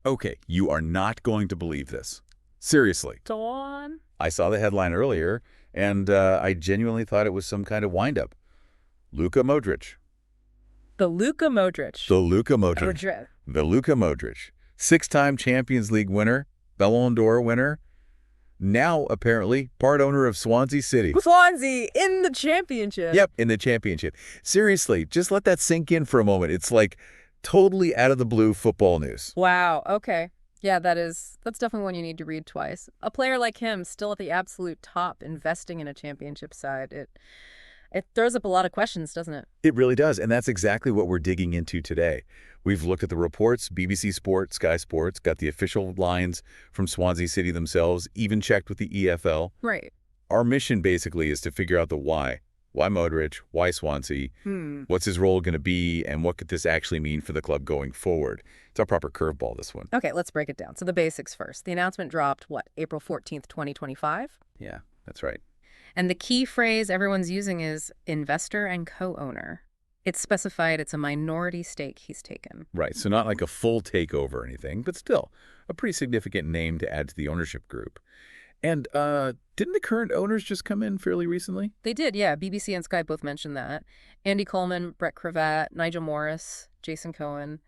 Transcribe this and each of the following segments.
Okay, you are not going to believe this. Seriously. Go on. I saw the headline earlier, and I genuinely thought it was some kind of wind-up. Luka Modric. The Luka Modric. The Luka Modric. Modric. The Luka Modric. Six-time Champions League winner, Ballon d'Or winner, now apparently part owner of Swansea City. Swansea in the championship. Yep, in the championship. Seriously, just let that sink in for a moment. It's like totally out of the blue football news. Wow, okay. Yeah, that's definitely one you need to read twice. A player like him, still at the absolute top, investing in a championship side, it throws up a lot of questions, doesn't it? It really does, and that's exactly what we're digging into today. We've looked at the reports, BBC Sport, Sky Sports, got the official lines from Swansea City themselves, even checked with the EFL. Right. Our mission basically is to figure out the why. Why Modric? Why Swansea? What's his role going to be, and what could this actually mean for the club going forward? It's our proper curveball, this one. Okay, let's break it down. So the basics first. The announcement dropped, what, April 14th, 2025? Yeah, that's right. And the key phrase everyone's using is investor and co-owner. It's specified it's a minority stake he's taken. Right, so not like a full takeover or anything, but still a pretty significant name to add to the ownership group. And didn't the current owners just come in fairly recently? They did, yeah. BBC and Sky both mentioned that. Andy Coleman, Brett Cravath, Nigel Morris, Jason Cohen.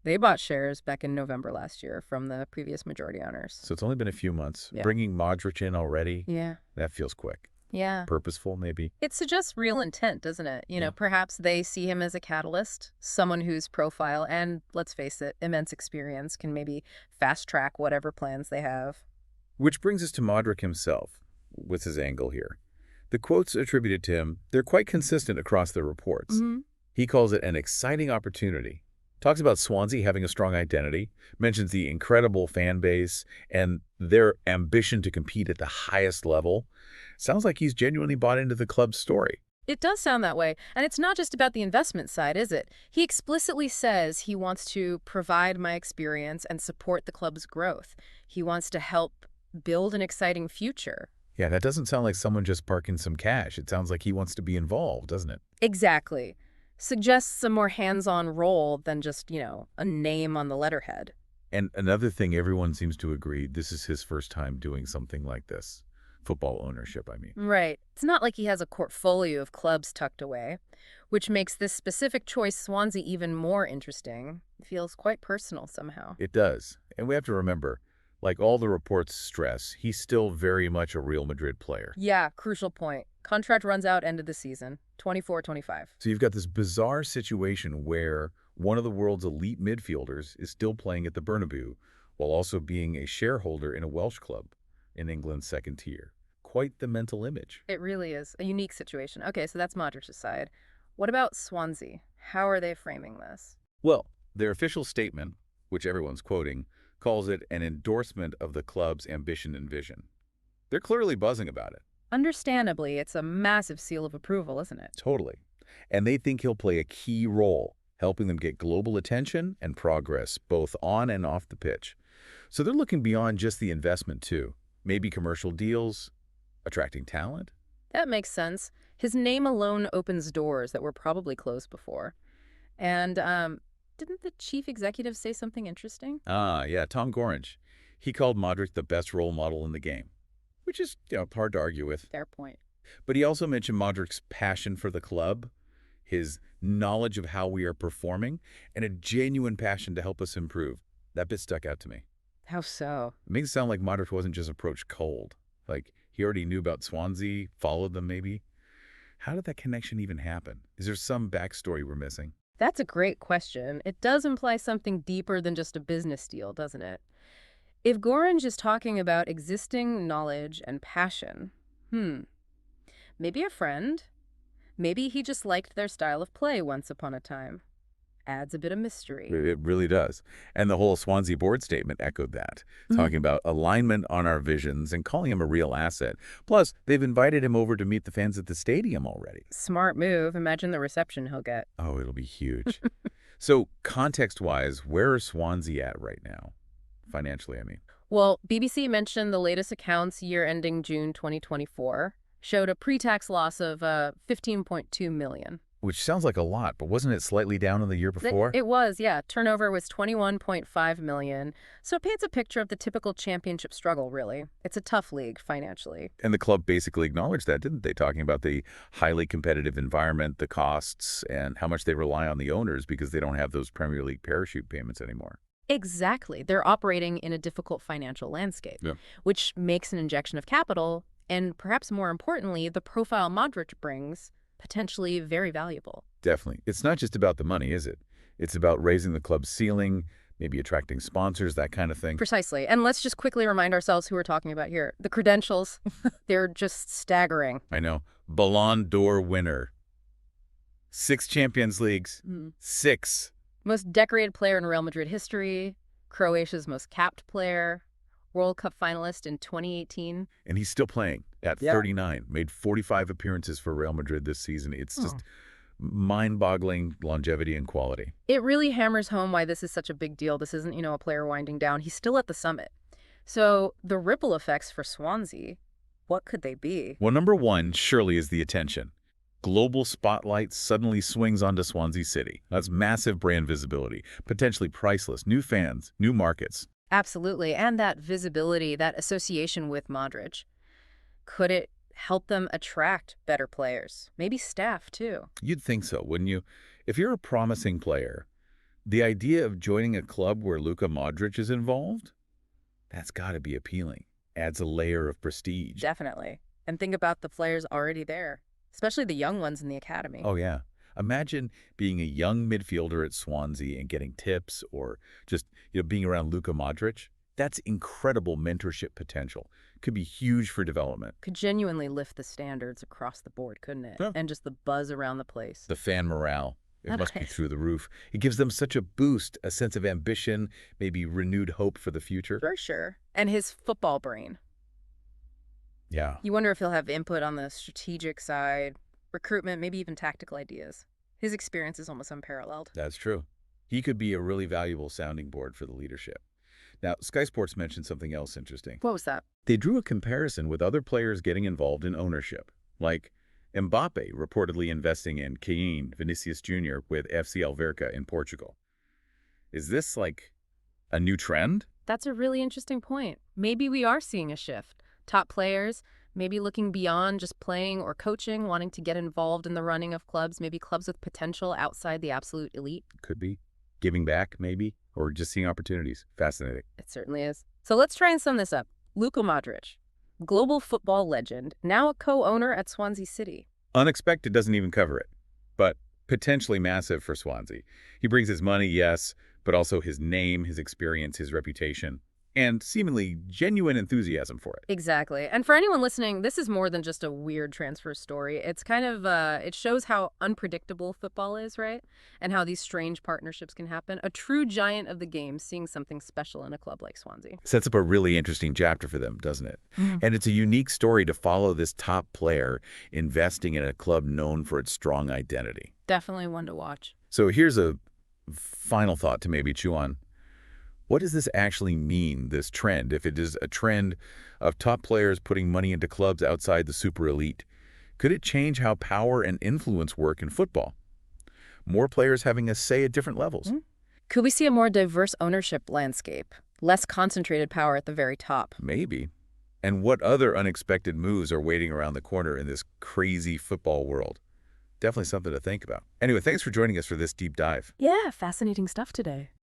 They bought shares back in November last year from the previous majority owners. So it's only been a few months. Yeah. Bringing Modric in already, Yeah. that feels quick. Yeah. Purposeful, maybe? It suggests real intent, doesn't it? You know, Yeah. perhaps they see him as a catalyst, someone whose profile and, let's face it, immense experience can maybe fast-track whatever plans they have. Which brings us to Modric himself, with his angle here. The quotes attributed to him, they're quite consistent across the reports. He calls it an exciting opportunity. Talks about Swansea having a strong identity, mentions the incredible fan base and their ambition to compete at the highest level. Sounds like he's genuinely bought into the club's story. It does sound that way. And it's not just about the investment side, is it? He explicitly says he wants to provide my experience and support the club's growth. He wants to help build an exciting future. Yeah, that doesn't sound like someone just parking some cash. It sounds like he wants to be involved, doesn't it? Exactly. Suggests a more hands-on role than just, a name on the letterhead. And another thing, everyone seems to agree, this is his first time doing something like this. Football ownership, I mean. Right. It's not like he has a portfolio of clubs tucked away, which makes this specific choice, Swansea, even more interesting. It feels quite personal somehow. It does. And we have to remember, like all the reports stress, he's still very much a Real Madrid player. Yeah, crucial point. Contract runs out end of the season, 24-25. So you've got this bizarre situation where one of the world's elite midfielders is still playing at the Bernabeu, while also being a shareholder in a Welsh club in England's second tier. Quite the mental image. It really is a unique situation. Okay, so that's Modric's side. What about Swansea? How are they framing this? Well, their official statement, which everyone's quoting, calls it an endorsement of the club's ambition and vision. They're clearly buzzing about it. Understandably, it's a massive seal of approval, isn't it? Totally. And they think he'll play a key role, helping them get global attention and progress, both on and off the pitch. So they're looking beyond just the investment, too. Maybe commercial deals, attracting talent. That makes sense. His name alone opens doors that were probably closed before. And didn't the chief executive say something interesting? Yeah, Tom Gorringe. He called Modric the best role model in the game, which is, hard to argue with. Fair point. But he also mentioned Modric's passion for the club, his knowledge of how we are performing, and a genuine passion to help us improve. That bit stuck out to me. How so? It makes it sound like Modric wasn't just approached cold. Like, he already knew about Swansea, followed them maybe. How did that connection even happen? Is there some backstory we're missing? That's a great question. It does imply something deeper than just a business deal, doesn't it? If Gorringe is talking about existing knowledge and passion, maybe a friend. Maybe he just liked their style of play once upon a time. Adds a bit of mystery. It really does. And the whole Swansea board statement echoed that, talking about alignment on our visions and calling him a real asset. Plus, they've invited him over to meet the fans at the stadium already. Smart move. Imagine the reception he'll get. Oh, it'll be huge. So, context-wise, where is Swansea at right now? Financially, I mean. Well, BBC mentioned the latest accounts year ending June 2024 showed a pre-tax loss of 15.2 million. which sounds like a lot, but wasn't it slightly down in the year before? It was, yeah. Turnover was 21.5 million. So it paints a picture of the typical championship struggle, really. It's a tough league financially. And the club basically acknowledged that, didn't they? Talking about the highly competitive environment, the costs, and how much they rely on the owners because they don't have those Premier League parachute payments anymore. Exactly. They're operating in a difficult financial landscape, Yeah. which makes an injection of capital, and perhaps more importantly, the profile Modric brings, potentially very valuable. Definitely. It's not just about the money, is it? It's about raising the club's ceiling, maybe attracting sponsors, that kind of thing. Precisely. And let's just quickly remind ourselves who we're talking about here. The credentials, they're just staggering. I know. Ballon d'Or winner. 6 Champions Leagues. 6. Most decorated player in Real Madrid history, Croatia's most capped player, World Cup finalist in 2018. And he's still playing at Yeah. 39. Made 45 appearances for Real Madrid this season. It's just mind-boggling longevity and quality. It really hammers home why this is such a big deal. This isn't, a player winding down. He's still at the summit. So the ripple effects for Swansea, what could they be? Well, number one surely is the attention. Global spotlight suddenly swings onto Swansea City. That's massive brand visibility, potentially priceless, new fans, new markets. Absolutely. And that visibility, that association with Modric, could it help them attract better players? Maybe staff, too. You'd think so, wouldn't you? If you're a promising player, the idea of joining a club where Luka Modric is involved, that's got to be appealing. Adds a layer of prestige. Definitely. And think about the players already there, especially the young ones in the academy. Oh, yeah. Imagine being a young midfielder at Swansea and getting tips or just being around Luka Modric. That's incredible mentorship potential. Could be huge for development. Could genuinely lift the standards across the board, couldn't it? Yeah. And just the buzz around the place. The fan morale, it must be Nice. through the roof. It gives them such a boost, a sense of ambition, maybe renewed hope for the future. For sure. And his football brain. Yeah. You wonder if he'll have input on the strategic side, recruitment, maybe even tactical ideas. His experience is almost unparalleled. That's true. He could be a really valuable sounding board for the leadership. Now, Sky Sports mentioned something else interesting. What was that? They drew a comparison with other players getting involved in ownership, like Mbappe reportedly investing in Cain Vinicius Jr. with FC Alverca in Portugal. Is this like a new trend? That's a really interesting point. Maybe we are seeing a shift. Top players, maybe looking beyond just playing or coaching, wanting to get involved in the running of clubs, maybe clubs with potential outside the absolute elite. Could be. Giving back, maybe, or just seeing opportunities. Fascinating. It certainly is. So let's try and sum this up. Luka Modric, global football legend, now a co-owner at Swansea City. Unexpected doesn't even cover it, but potentially massive for Swansea. He brings his money, yes, but also his name, his experience, his reputation, and seemingly genuine enthusiasm for it. Exactly. And for anyone listening, this is more than just a weird transfer story. It's kind of, it shows how unpredictable football is, right? And how these strange partnerships can happen. A true giant of the game seeing something special in a club like Swansea. Sets up a really interesting chapter for them, doesn't it? And it's a unique story to follow this top player investing in a club known for its strong identity. Definitely one to watch. So here's a final thought to maybe chew on. What does this actually mean, this trend? If it is a trend of top players putting money into clubs outside the super elite, could it change how power and influence work in football? More players having a say at different levels? Could we see a more diverse ownership landscape? Less concentrated power at the very top? Maybe. And what other unexpected moves are waiting around the corner in this crazy football world? Definitely something to think about. Anyway, thanks for joining us for this deep dive. Yeah, fascinating stuff today.